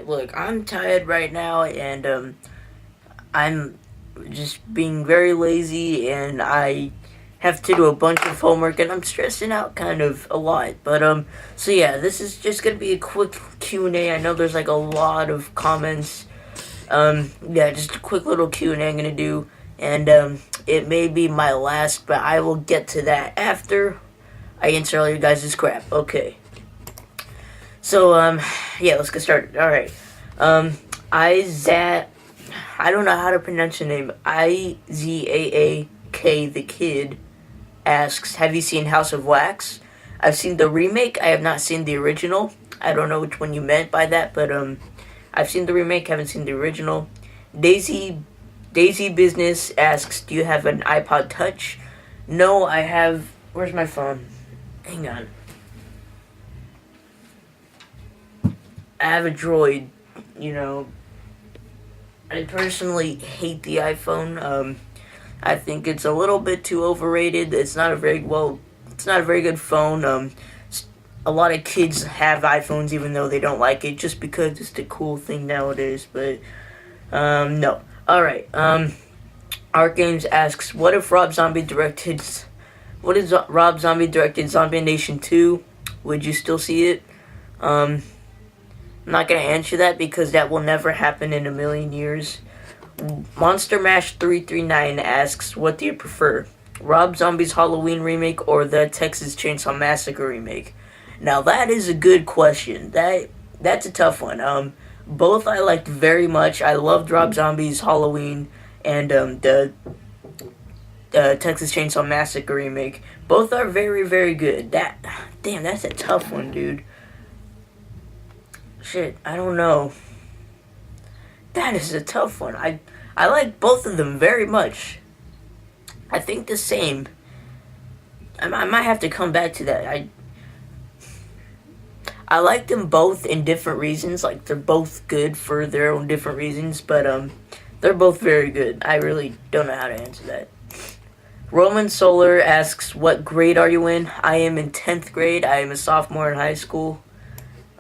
look, I'm tired right now, and I'm just being very lazy, and I have to do a bunch of homework, and I'm stressing out kind of a lot. But so yeah, this is just gonna be a quick Q&A. I know there's like a lot of comments. Yeah, just a quick little Q&A I'm gonna do, and it may be my last, but I will get to that after I answer all you guys' crap. Okay. So yeah, let's get started. All right. Izat, I don't know how to pronounce your name. Izaak the Kid asks, have you seen House of Wax? I've seen the remake. I have not seen the original. I don't know which one you meant by that, but I've seen the remake. Haven't seen the original. Daisy Business asks, do you have an iPod Touch? No, I have. Where's my phone? Hang on. I have a Droid. You know, I personally hate the iPhone. I think it's a little bit too overrated. It's not a very good phone. A lot of kids have iPhones even though they don't like it just because it's the cool thing nowadays. But no. All right. Art Games asks, what if Rob Zombie directed Zombie Nation 2? Would you still see it? I'm not gonna answer that because that will never happen in a million years. Monster Mash 339 asks, what do you prefer? Rob Zombie's Halloween remake or the Texas Chainsaw Massacre remake? Now that is a good question. That's a tough one. Both I liked very much. I loved Rob Zombie's Halloween and the Texas Chainsaw Massacre remake. Both are very, very good. That's a tough one, dude. Shit, I don't know. That is a tough one. I like both of them very much. I think the same. I might have to come back to that. I like them both in different reasons. Like, they're both good for their own different reasons, but they're both very good. I really don't know how to answer that. Roman Solar asks, what grade are you in? I am in 10th grade. I am a sophomore in high school.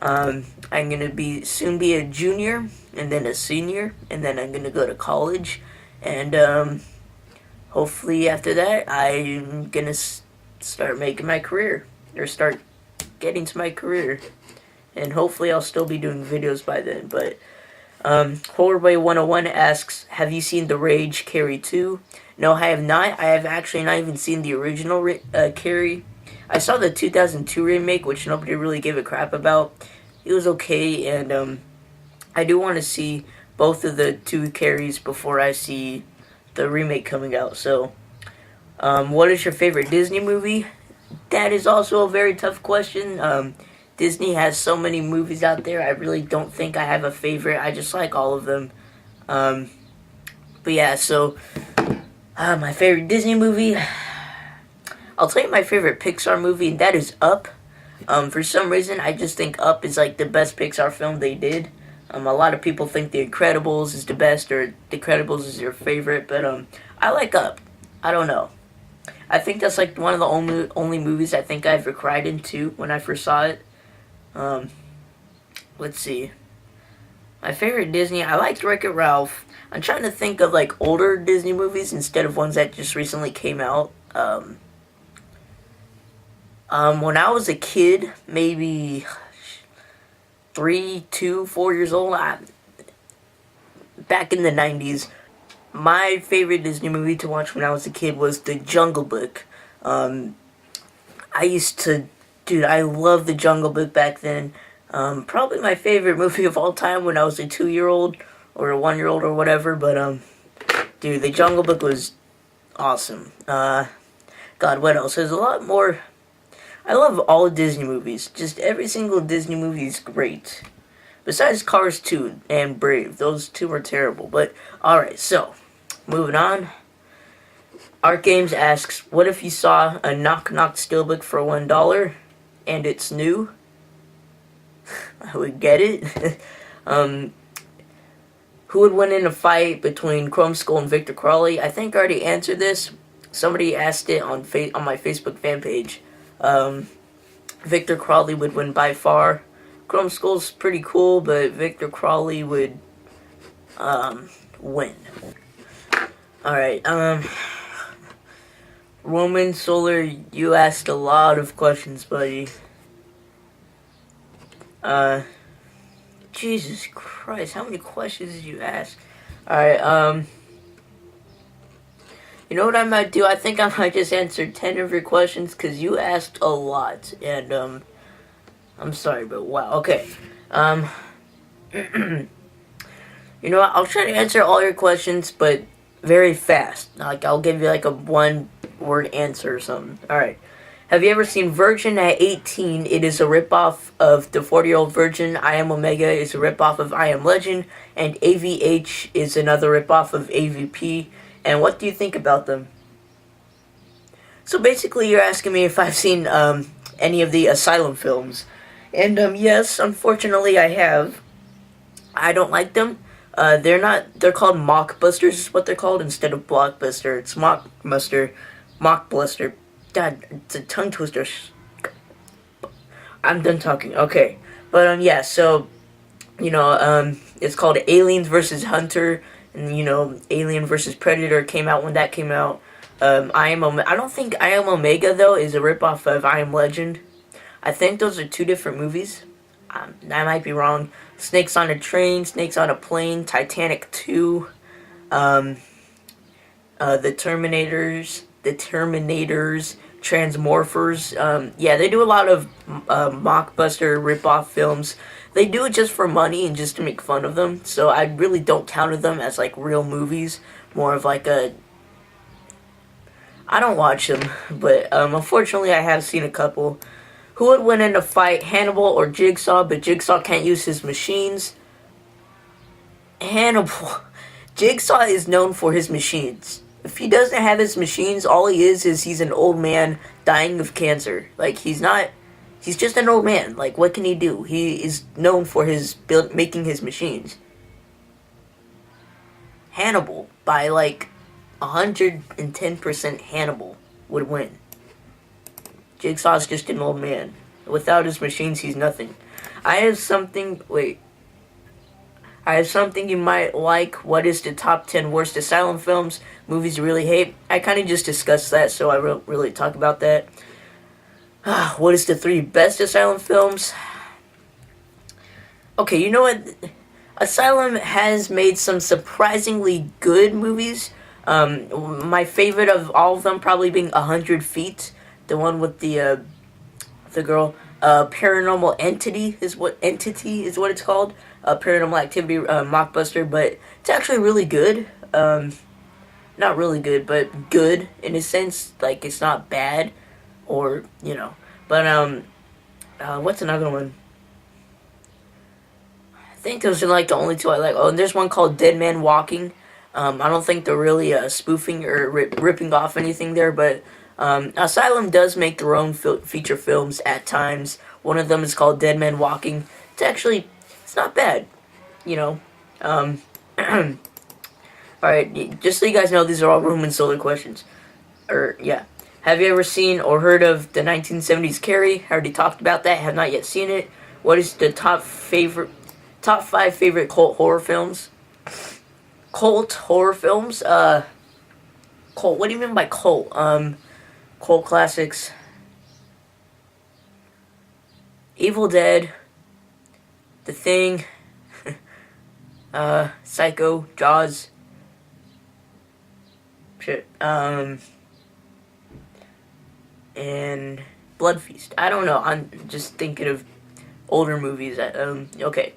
I'm gonna soon be a junior, and then a senior, and then I'm gonna go to college, and hopefully after that I'm gonna start making my career, or start getting to my career, and hopefully I'll still be doing videos by then. But Horrorway 101 asks, have you seen The Rage Carrie 2? No, I have not. I have actually not even seen the original Carrie. I saw the 2002 remake, which nobody really gave a crap about. It was okay, and I do want to see both of the two Carries before I see the remake coming out. So, what is your favorite Disney movie? That is also a very tough question. Disney has so many movies out there. I really don't think I have a favorite. I just like all of them. But yeah, so my favorite Disney movie, I'll tell you my favorite Pixar movie, and that is Up. For some reason, I just think Up is like the best Pixar film they did. A lot of people think The Incredibles is the best, or The Incredibles is their favorite, but I like Up. I don't know. I think that's like one of the only movies I think I ever cried into when I first saw it. Let's see. My favorite Disney, I liked Wreck-It Ralph. I'm trying to think of like older Disney movies instead of ones that just recently came out. When I was a kid, maybe 3, 2, 4 years old, back in the 90s, my favorite Disney movie to watch when I was a kid was The Jungle Book. I loved The Jungle Book back then. Probably my favorite movie of all time when I was a 2-year-old or a 1-year-old or whatever, but dude, The Jungle Book was awesome. God, what else? There's a lot more. I love all Disney movies. Just every single Disney movie is great. Besides Cars 2 and Brave. Those two were terrible. But, alright, so, moving on. Art Games asks, what if you saw a Knock Knock Steelbook for $1 and it's new? I would get it. Who would win in a fight between Chrome Skull and Victor Crawley? I think I already answered this. Somebody asked it on my Facebook fan page. Victor Crawley would win by far. Chrome Skull's pretty cool, but Victor Crawley would win. Alright, Roman Solar, you asked a lot of questions, buddy. Jesus Christ, how many questions did you ask? Alright, you know what I might do? I think I might just answer 10 of your questions, because you asked a lot, and, I'm sorry, but wow, okay, you know what, I'll try to answer all your questions, but very fast. Like, I'll give you, like, a one-word answer or something. Alright. Have you ever seen Virgin at 18? It is a ripoff of The 40-Year-Old Virgin. I Am Omega is a ripoff of I Am Legend. And AVH is another ripoff of AVP. And what do you think about them? So basically, you're asking me if I've seen any of the Asylum films. And yes, unfortunately, I have. I don't like them. They're called mockbusters is what they're called instead of blockbuster. It's mockbuster. God, it's a tongue twister. I'm done talking. Okay. But, yeah, so, you know, it's called Aliens vs. Hunter, and, you know, Alien vs. Predator came out when that came out. I don't think I Am Omega, though, is a ripoff of I Am Legend. I think those are two different movies. I might be wrong. Snakes on a Train, Snakes on a Plane, Titanic 2, The Terminators, Transmorphers. Yeah, they do a lot of mockbuster rip-off films. They do it just for money and just to make fun of them, so I really don't count them as, like, real movies. More of like a... I don't watch them, but unfortunately I have seen a couple. Who would win in a fight, Hannibal or Jigsaw? But Jigsaw can't use his machines. Hannibal. Jigsaw is known for his machines. If he doesn't have his machines, all he is he's an old man dying of cancer. Like, he's just an old man. Like, what can he do? He is known for making his machines. Hannibal, by like 110% Hannibal would win. Jigsaw's just an old man. Without his machines, he's nothing. I have something you might like. What is the top 10 worst Asylum films? Movies you really hate? I kind of just discussed that, so I won't really talk about that. What is the 3 best Asylum films? Okay, you know what? Asylum has made some surprisingly good movies. My favorite of all of them probably being 100 Feet. The one with the girl. Paranormal Entity is what it's called. Paranormal Activity mockbuster, but it's actually really good. Not really good, but good in a sense. Like, it's not bad, or, you know. But, what's another one? I think those are, like, the only 2 I like. Oh, and there's one called Dead Man Walking. I don't think they're really spoofing or ripping off anything there, but Asylum does make their own feature films at times. One of them is called Dead Man Walking. It's not bad, you know. Alright, just so you guys know, these are all Roman Solar questions. Yeah. Have you ever seen or heard of the 1970s Carrie? I already talked about that. Have not yet seen it. What is the top 5 favorite cult horror films? Cult horror films? Cult. What do you mean by cult? Cult classics. Evil Dead. The Thing. Psycho. Jaws. Shit. And Blood Feast. I don't know. I'm just thinking of older movies. Okay.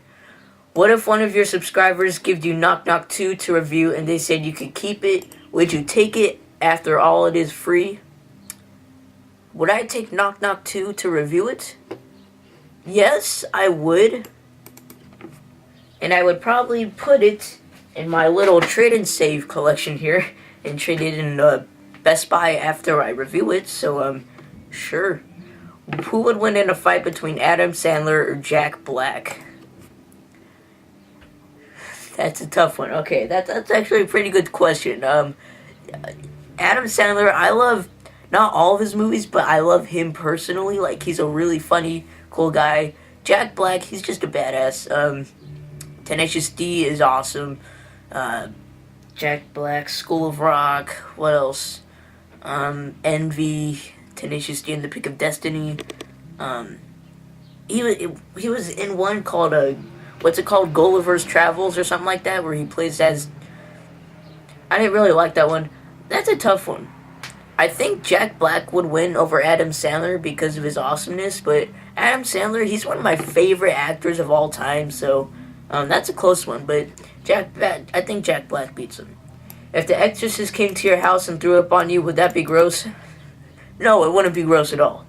What if one of your subscribers gave you Knock Knock 2 to review and they said you could keep it? Would you take it? After all, it is free. Would I take Knock Knock 2 to review it? Yes, I would. And I would probably put it in my little trade and save collection here and trade it in Best Buy after I review it. So, sure. Who would win in a fight between Adam Sandler or Jack Black? That's a tough one. Okay, that's actually a pretty good question. Adam Sandler, I love not all of his movies, but I love him personally. Like, he's a really funny, cool guy. Jack Black, he's just a badass. Tenacious D is awesome. Uh, Jack Black, School of Rock. What else? Envy, Tenacious D, and The Pick of Destiny. Um, he was in one called what's it called? Gulliver's Travels or something like that, where he plays as. I didn't really like that one. That's a tough one. I think Jack Black would win over Adam Sandler because of his awesomeness, but Adam Sandler, he's one of my favorite actors of all time, so that's a close one. But I think Jack Black beats him. If the Exorcist came to your house and threw up on you, would that be gross? No, it wouldn't be gross at all.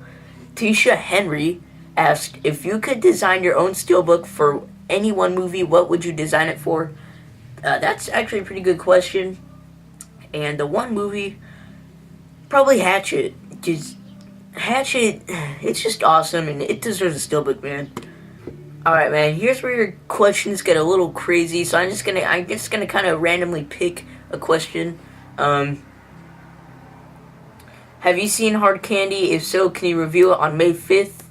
Tisha Henry asked, if you could design your own steelbook for any one movie, what would you design it for? That's actually a pretty good question. And the one movie, probably Hatchet. Hatchet, it's just awesome, and it deserves a steelbook, man. Alright, man, here's where your questions get a little crazy, so I'm just gonna kind of randomly pick a question. Have you seen Hard Candy? If so, can you review it on May 5th?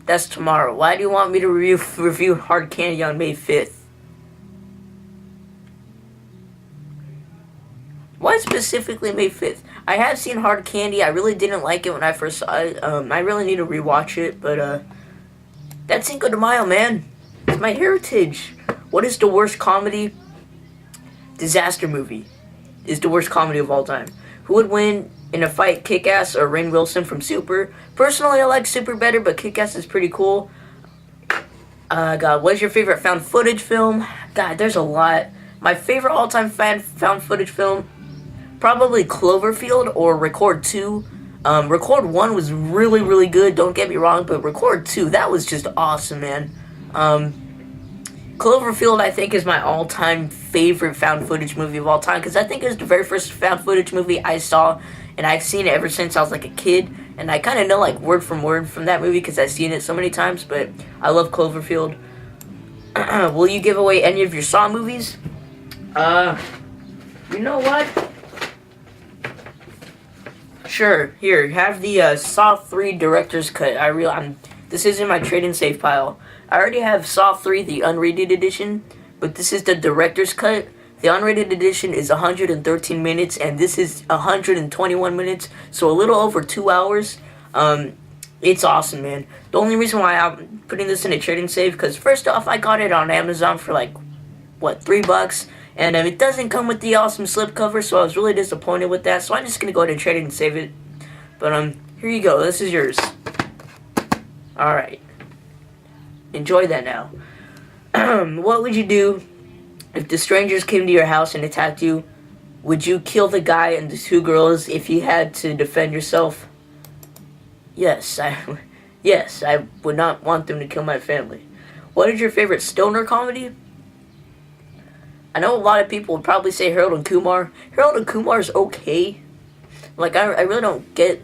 That's tomorrow. Why do you want me to review Hard Candy on May 5th? Why specifically May 5th? I have seen Hard Candy. I really didn't like it when I first saw it. I really need to rewatch it, but that's Cinco de Mayo, man. It's my heritage. What is the worst comedy? Disaster movie is the worst comedy of all time. Who would win in a fight, Kick-Ass or Rainn Wilson from Super? Personally, I like Super better, but Kick-Ass is pretty cool. God, what is your favorite found footage film? God, there's a lot. My favorite all-time found footage film, probably Cloverfield or Record 2. Record 1 was really, really good, don't get me wrong, but Record 2, that was just awesome, man. Cloverfield, I think, is my all-time favorite found footage movie of all time, because I think it was the very first found footage movie I saw, and I've seen it ever since I was like a kid, and I kind of know like word from word from that movie because I've seen it so many times, but I love Cloverfield. Will you give away any of your Saw movies? You know what? Sure, here, have the Saw 3 director's cut. This is in my trading safe pile. I already have Saw 3, the unrated edition, but this is the director's cut. The unrated edition is 113 minutes, and this is 121 minutes, so a little over 2 hours. It's awesome, man. The only reason why I'm putting this in a trading safe, because first off, I got it on Amazon for like, what, $3? And it doesn't come with the awesome slipcover, so I was really disappointed with that, so I'm just going to go ahead and trade it and save it. But, here you go. This is yours. Alright. Enjoy that now. What would you do if the strangers came to your house and attacked you? Would you kill the guy and the 2 girls if you had to defend yourself? Yes, I would not want them to kill my family. What is your favorite stoner comedy? I know a lot of people would probably say Harold and Kumar. Harold and Kumar is okay. Like, I really don't get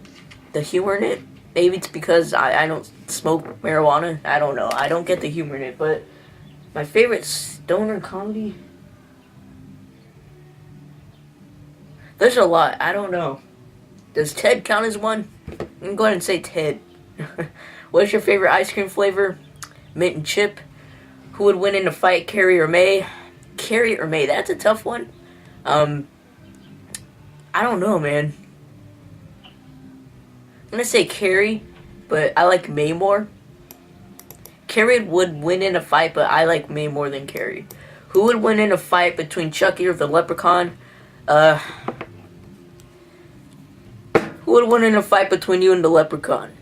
the humor in it. Maybe it's because I don't smoke marijuana. I don't know. I don't get the humor in it. But my favorite stoner comedy? There's a lot. I don't know. Does Ted count as one? I'm going to go ahead and say Ted. What's your favorite ice cream flavor? Mint and chip. Who would win in a fight, Carrie or May? Carrie or May? That's a tough one. I don't know, man. I'm going to say Carrie, but I like May more. Carrie would win in a fight, but I like May more than Carrie. Who would win in a fight between Chucky or the Leprechaun? Who would win in a fight between you and the Leprechaun?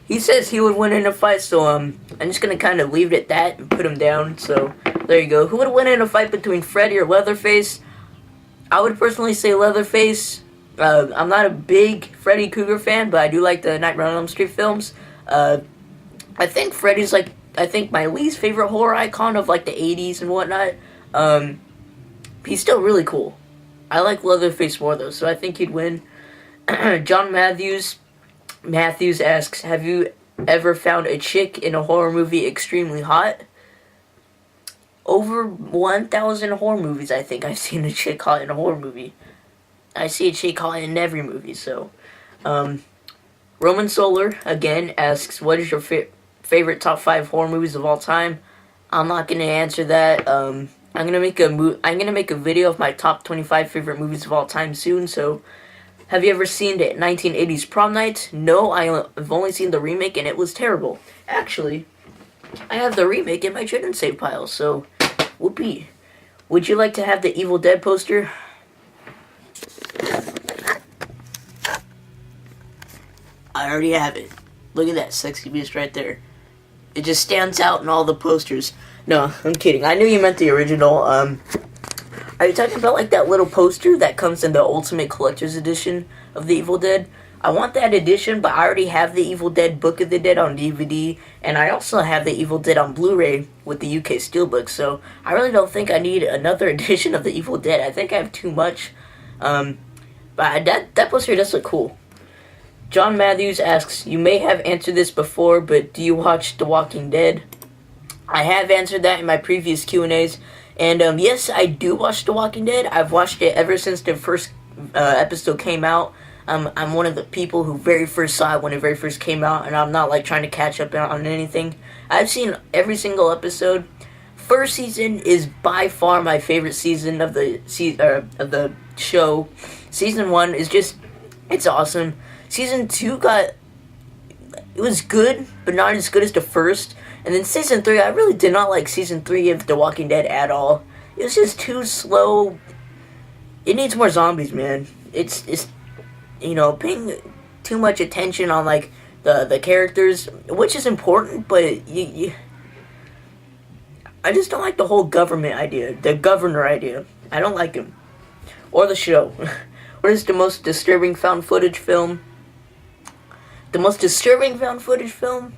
He says he would win in a fight, so I'm just gonna kind of leave it at that and put him down. So there you go. Who would win in a fight between Freddy or Leatherface? I would personally say Leatherface. I'm not a big Freddy Krueger fan, but I do like the Nightmare on Elm Street films. I think Freddy's like my least favorite horror icon of like the 80s and whatnot. He's still really cool. I like Leatherface more though, so I think he'd win. John Matthews asks, have you ever found a chick in a horror movie extremely hot? Over 1,000 horror movies, I think I've seen a chick hot in a horror movie. I see a chick hot in every movie, so. Roman Solar again asks, "What is your favorite top 5 horror movies of all time?" I'm not gonna answer that. I'm gonna make a video of my top 25 favorite movies of all time soon. So, have you ever seen the 1980s Prom Night? No, I've only seen the remake and it was terrible. Actually, I have the remake in my shouldn't save pile. So, whoopee. Would you like to have the Evil Dead poster? I already have it. Look at that sexy beast right there. It just stands out in all the posters. No, I'm kidding. I knew you meant the original. Are you talking about like that little poster that comes in the Ultimate Collector's Edition of the Evil Dead? I want that edition, but I already have the Evil Dead Book of the Dead on DVD, and I also have the Evil Dead on Blu-ray with the UK Steelbook, so I really don't think I need another edition of the Evil Dead. I think I have too much. But that poster does look cool. John Matthews asks, "You may have answered this before, but do you watch The Walking Dead?" I have answered that in my previous Q&As, and yes, I do watch The Walking Dead. I've watched it ever since the first episode came out. I'm one of the people who very first saw it when it very first came out, and I'm not like trying to catch up on anything. I've seen every single episode. First season is by far my favorite season of the show. Season 1 is just, it's awesome. Season 2 it was good, but not as good as the first. And then Season 3, I really did not like Season 3 of The Walking Dead at all. It was just too slow. It needs more zombies, man. It's paying too much attention on, like, the characters, which is important, but I just don't like the whole government idea, the governor idea. I don't like him. Or the show. What is the most disturbing found footage film? The most disturbing found footage film?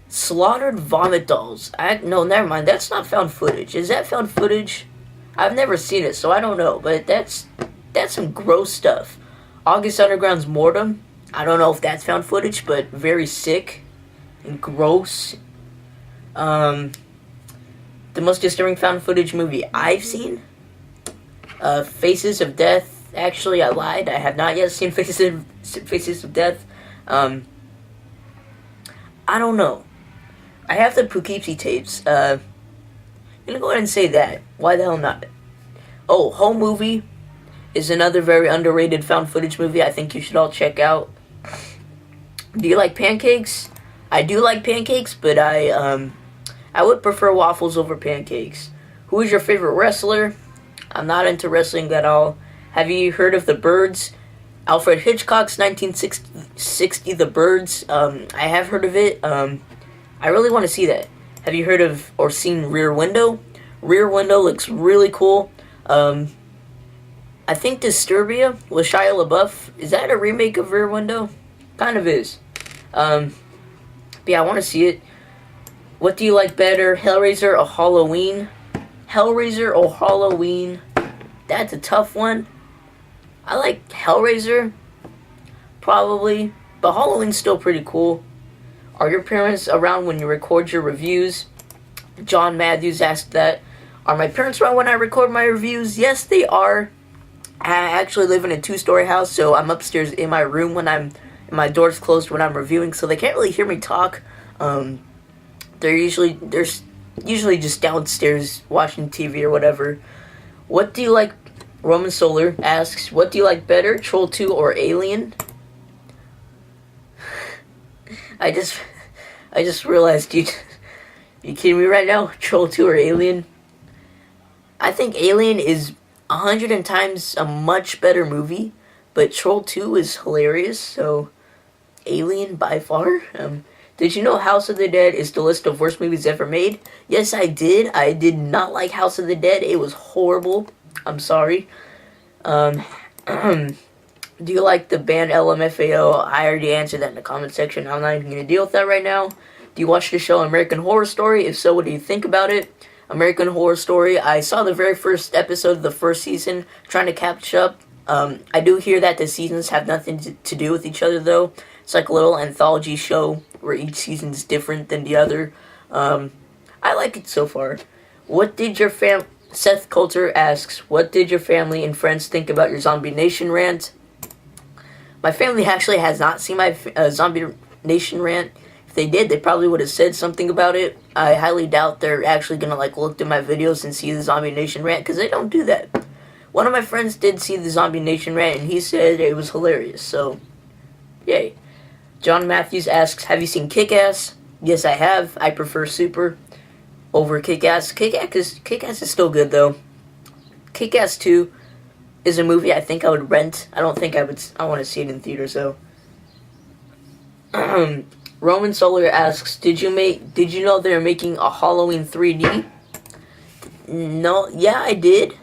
Slaughtered Vomit Dolls. No, never mind. That's not found footage. Is that found footage? I've never seen it, so I don't know. But that's some gross stuff. August Underground's Mortem. I don't know if that's found footage, but very sick and gross. The most disturbing found footage movie I've seen? Faces of Death. Actually, I lied. I have not yet seen Faces of Death. I don't know. I have the Poughkeepsie tapes. I'm gonna go ahead and say that. Why the hell not? Oh, Home Movie is another very underrated found footage movie I think you should all check out. Do you like pancakes? I do like pancakes, but I would prefer waffles over pancakes. Who is your favorite wrestler? I'm not into wrestling at all. Have you heard of The Birds? Alfred Hitchcock's 1960 The Birds. I have heard of it. I really want to see that. Have you heard of or seen Rear Window? Rear Window looks really cool. I think Disturbia with Shia LaBeouf. Is that a remake of Rear Window? Kind of is. But yeah, I want to see it. What do you like better, Hellraiser or Halloween? Hellraiser or Halloween? That's a tough one. I like Hellraiser, probably, but Halloween's still pretty cool. Are your parents around when you record your reviews? John Matthews asked that. Are my parents around when I record my reviews? Yes, they are. I actually live in a 2-story house, so I'm upstairs in my room when my door's closed when I'm reviewing, so they can't really hear me talk. They're usually just downstairs watching TV or whatever. What do you like? Roman Solar asks, what do you like better, Troll 2 or Alien? I just realized you kidding me right now? Troll 2 or Alien? I think Alien is 100 times a much better movie, but Troll 2 is hilarious, so Alien by far. Did you know House of the Dead is the list of worst movies ever made? Yes, I did. I did not like House of the Dead. It was horrible. I'm sorry. Do you like the band LMFAO? I already answered that in the comment section. I'm not even going to deal with that right now. Do you watch the show American Horror Story? If so, what do you think about it? American Horror Story, I saw the very first episode of the first season, trying to catch up. I do hear that the seasons have nothing to do with each other, though. It's like a little anthology show where each season's different than the other. I like it so far. What did your Seth Coulter asks, what did your family and friends think about your Zombie Nation rant? My family actually has not seen my Zombie Nation rant. If they did, they probably would have said something about it. I highly doubt they're actually gonna like look through my videos and see the Zombie Nation rant, because they don't do that. One of my friends did see the Zombie Nation rant, and he said it was hilarious. So, yay. John Matthews asks, have you seen Kick-Ass? Yes, I have. I prefer Super over Kick-Ass. Kick-Ass is still good, though. Kick-Ass 2 is a movie I think I would rent. I don't think I want to see it in theaters, though. Roman Solar asks, did you know they're making a Halloween 3D? No, yeah, I did.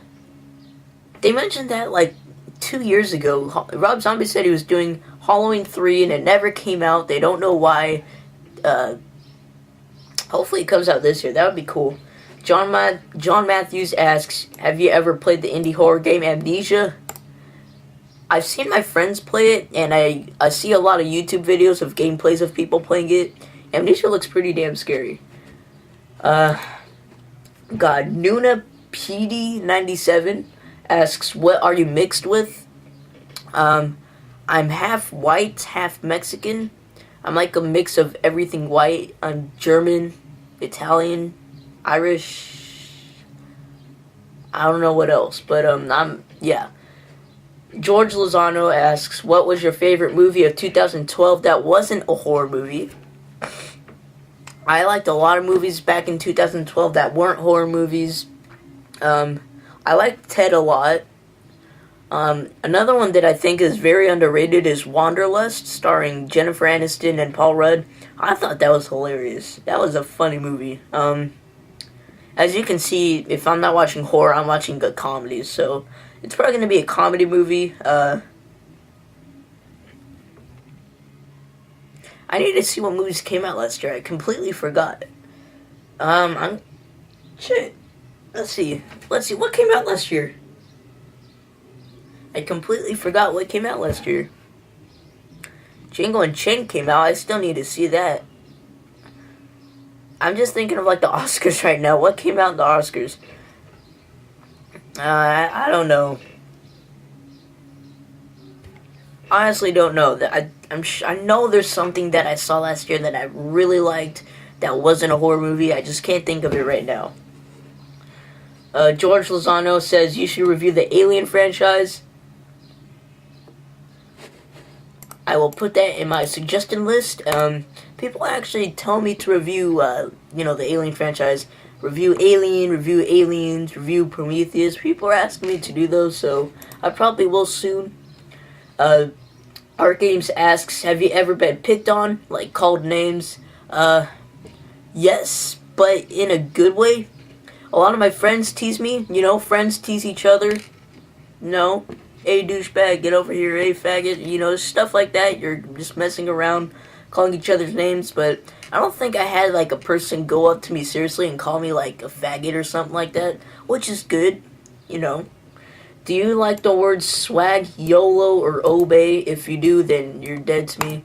They mentioned that like 2 years ago. Rob Zombie said he was doing Halloween 3 and it never came out. They don't know why. Hopefully it comes out this year. That would be cool. John Matthews asks, have you ever played the indie horror game Amnesia? I've seen my friends play it, and I see a lot of YouTube videos of gameplays of people playing it. Amnesia looks pretty damn scary. Nuna PD97 asks, what are you mixed with? I'm half white, half Mexican. I'm like a mix of everything white. I'm German, Italian, Irish. I don't know what else, but yeah. George Lozano asks, what was your favorite movie of 2012 that wasn't a horror movie? I liked a lot of movies back in 2012 that weren't horror movies. I liked Ted a lot. Another one that I think is very underrated is Wanderlust, starring Jennifer Aniston and Paul Rudd. I thought that was hilarious. That was a funny movie. As you can see, if I'm not watching horror, I'm watching good comedies, so it's probably going to be a comedy movie. I need to see what movies came out last year. I completely forgot. Shit. Let's see. What came out last year? I completely forgot what came out last year. Django Unchained came out. I still need to see that. I'm just thinking of like the Oscars right now. What came out in the Oscars? I don't know. Honestly, don't know. I know there's something that I saw last year that I really liked that wasn't a horror movie. I just can't think of it right now. George Lozano says you should review the Alien franchise. I will put that in my suggestion list. People actually tell me to review, the Alien franchise. Review Alien, review Aliens, review Prometheus. People are asking me to do those, so I probably will soon. Art Games asks, have you ever been picked on, like called names? Yes, but in a good way. A lot of my friends tease me. Friends tease each other. No. Hey, douchebag, get over here. Hey, faggot. Stuff like that. You're just messing around, calling each other's names. But I don't think I had, like, a person go up to me seriously and call me, like, a faggot or something like that. Which is good. Do you like the words swag, YOLO, or obey? If you do, then you're dead to me.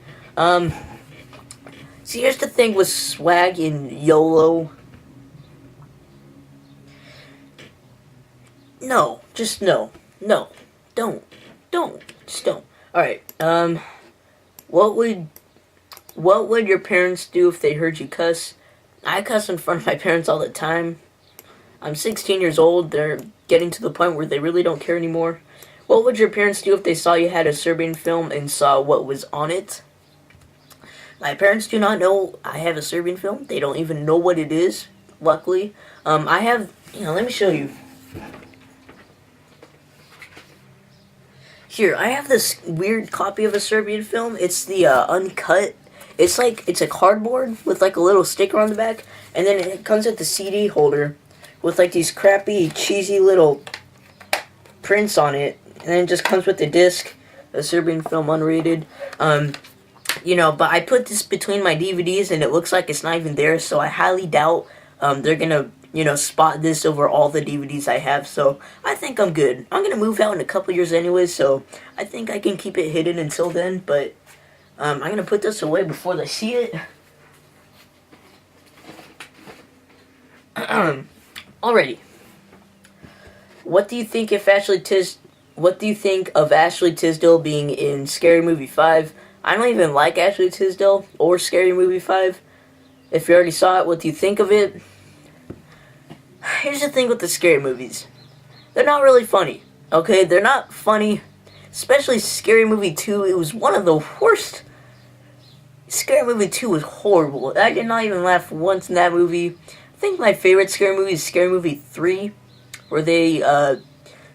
See, here's the thing with swag and YOLO. No. Just no. No. Don't. Just don't. Alright, what would your parents do if they heard you cuss? I cuss in front of my parents all the time. I'm 16 years old. They're getting to the point where they really don't care anymore. What would your parents do if they saw you had a Serbian film and saw what was on it? My parents do not know I have a Serbian film. They don't even know what it is, luckily. I have, let me show you. Here, I have this weird copy of a Serbian film. It's the uncut. It's a cardboard with like a little sticker on the back, and then it comes with the CD holder with like these crappy, cheesy little prints on it, and then it just comes with the disc, a Serbian film unrated. But I put this between my DVDs, and it looks like it's not even there, so I highly doubt they're gonna spot this over all the DVDs I have, so I think I'm good. I'm gonna move out in a couple years anyway, so I think I can keep it hidden until then, but I'm gonna put this away before they see it. Alrighty. What do you think if Ashley what do you think of Ashley Tisdale being in Scary Movie 5? I don't even like Ashley Tisdale or Scary Movie 5. If you already saw it, what do you think of it? Here's the thing with the scary movies. They're not really funny, okay? They're not funny. Especially Scary Movie 2. It was one of the worst. Scary Movie 2 was horrible. I did not even laugh once in that movie. I think my favorite scary movie is Scary Movie 3, where they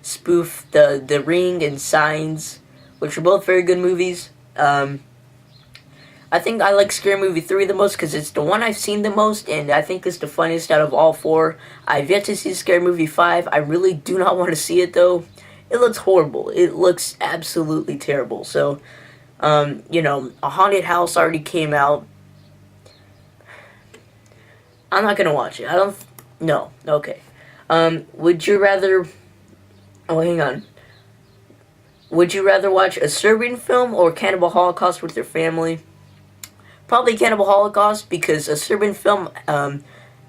spoof the Ring and Signs, which are both very good movies. I think I like Scary Movie 3 the most because it's the one I've seen the most, and I think it's the funniest out of all four. I've yet to see Scary Movie 5. I really do not want to see it, though. It looks horrible. It looks absolutely terrible. So, you know, A Haunted House already came out. I'm not gonna watch it. No. Okay. Would you rather... Oh, hang on. Would you rather watch a Serbian film or Cannibal Holocaust with your family? Probably Cannibal Holocaust, because a Serbian film,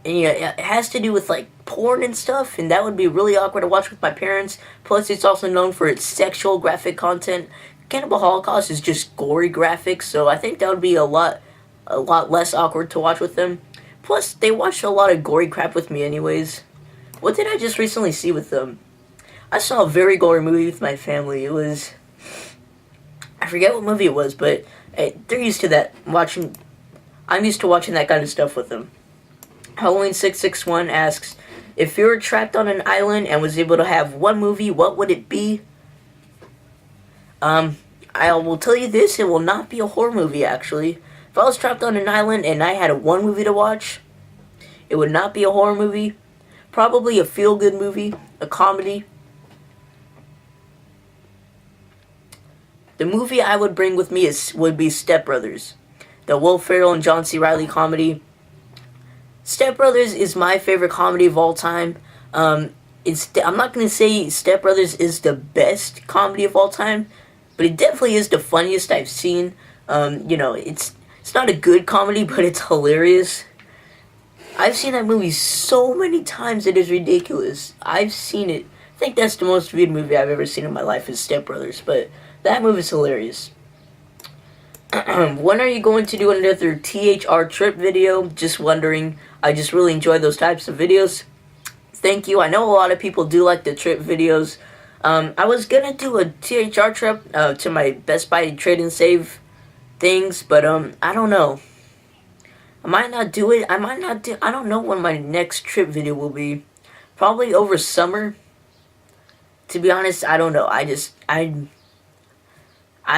it has to do with, like, porn and stuff, and that would be really awkward to watch with my parents. Plus, it's also known for its sexual graphic content. Cannibal Holocaust is just gory graphics, so I think that would be a lot less awkward to watch with them. Plus, they watched a lot of gory crap with me anyways. What did I just recently see with them? I saw a very gory movie with my family. It was... I forget what movie it was, but they're used to that. I'm used to watching that kind of stuff with them. Halloween661 asks, if you were trapped on an island and was able to have one movie, what would it be? I will tell you this, it will not be a horror movie, actually. If I was trapped on an island and I had one movie to watch, it would not be a horror movie. Probably a feel-good movie, a comedy. The movie I would bring with me would be Step Brothers, the Will Ferrell and John C. Reilly comedy. Step Brothers is my favorite comedy of all time. I'm not going to say Step Brothers is the best comedy of all time, but it definitely is the funniest I've seen. You know, it's not a good comedy, but it's hilarious. I've seen that movie so many times it is ridiculous. I've seen it. I think that's the most viewed movie I've ever seen in my life is Step Brothers, but that movie's hilarious. When are you going to do another THR trip video? Just wondering. I just really enjoy those types of videos. Thank you. I know a lot of people do like the trip videos. I was gonna do a THR trip to my Best Buy Trade and Save things, but I don't know. I might not do it. I don't know when my next trip video will be. Probably over summer. To be honest, I don't know. I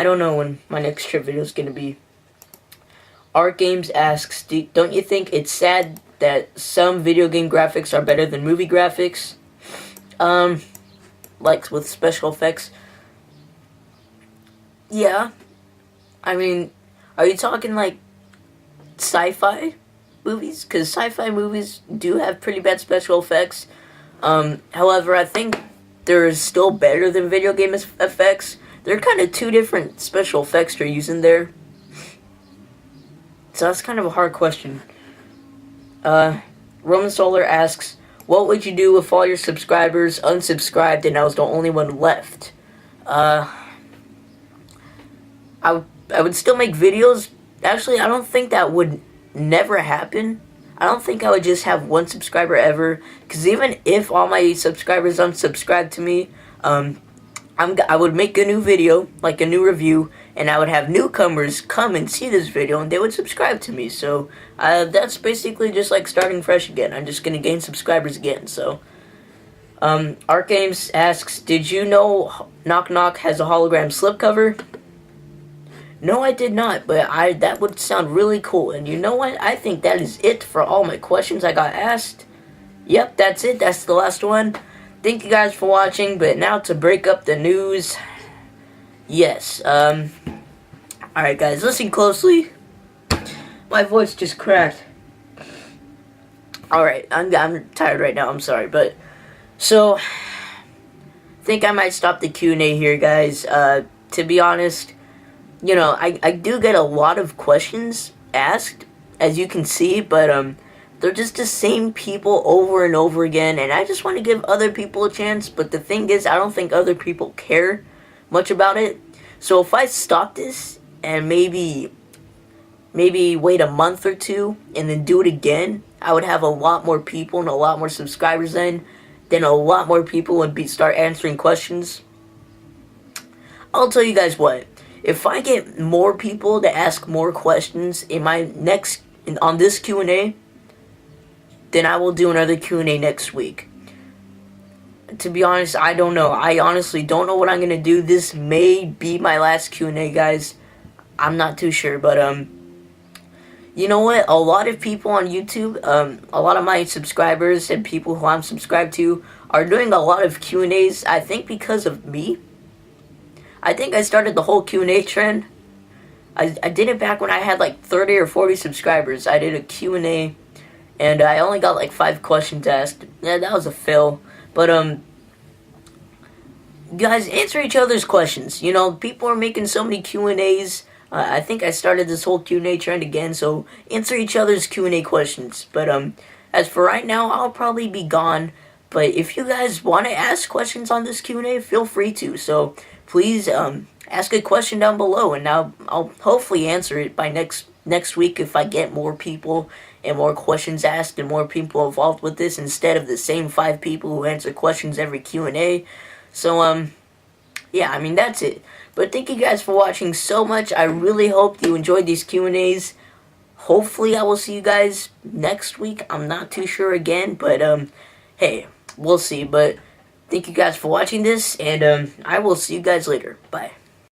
don't know when my next trip video is going to be. Art Games asks, don't you think it's sad that some video game graphics are better than movie graphics? Like with special effects. Yeah. I mean, are you talking like sci-fi movies? Because sci-fi movies do have pretty bad special effects. However, I think they're still better than video game effects. They're kind of two different special effects they're using there. So that's kind of a hard question. Roman Solar asks, what would you do if all your subscribers unsubscribed and I was the only one left? I would still make videos. Actually, I don't think that would never happen. I don't think I would just have one subscriber ever. Because even if all my subscribers unsubscribe to me, I would make a new video, like a new review, and I would have newcomers come and see this video, and they would subscribe to me. So that's basically just like starting fresh again. I'm just gonna gain subscribers again. So, Art Games asks, did you know Knock Knock has a hologram slipcover? No, I did not, but that would sound really cool. And you know what? I think that is it for all my questions I got asked. Yep, that's it. That's the last one. Thank you guys for watching, but now to break up the news. Yes, alright guys, listen closely. My voice just cracked. Alright, I'm tired right now, I'm sorry, but, so, I think I might stop the Q&A here, guys. To be honest, you know, I do get a lot of questions asked, as you can see, but, they're just the same people over and over again, and I just want to give other people a chance. But the thing is, I don't think other people care much about it. So if I stop this and maybe wait a month or two and then do it again, I would have a lot more people and a lot more subscribers then a lot more people would start answering questions. I'll tell you guys what, if I get more people to ask more questions on this Q&A, then I will do another Q&A next week. To be honest, I don't know. I honestly don't know what I'm gonna do. This may be my last Q&A, guys. I'm not too sure, but you know what? A lot of people on YouTube, a lot of my subscribers and people who I'm subscribed to are doing a lot of Q&As. I think because of me. I think I started the whole Q&A trend. I did it back when I had like 30 or 40 subscribers. I did a Q&A, and I only got like 5 questions asked. Yeah, that was a fail. But guys, answer each other's questions. You know, people are making so many Q&As. I think I started this whole Q&A trend again, so answer each other's Q&A questions. But as for right now, I'll probably be gone. But if you guys want to ask questions on this Q&A, feel free to. So please ask a question down below, and I'll hopefully answer it by next week if I get more people and more questions asked and more people involved with this instead of the same 5 people who answer questions every Q&A. So yeah, I mean, that's it. But thank you guys for watching so much. I really hope you enjoyed these Q&As. Hopefully I will see you guys next week. I'm not too sure again, but hey, we'll see. But thank you guys for watching this, and I will see you guys later. Bye.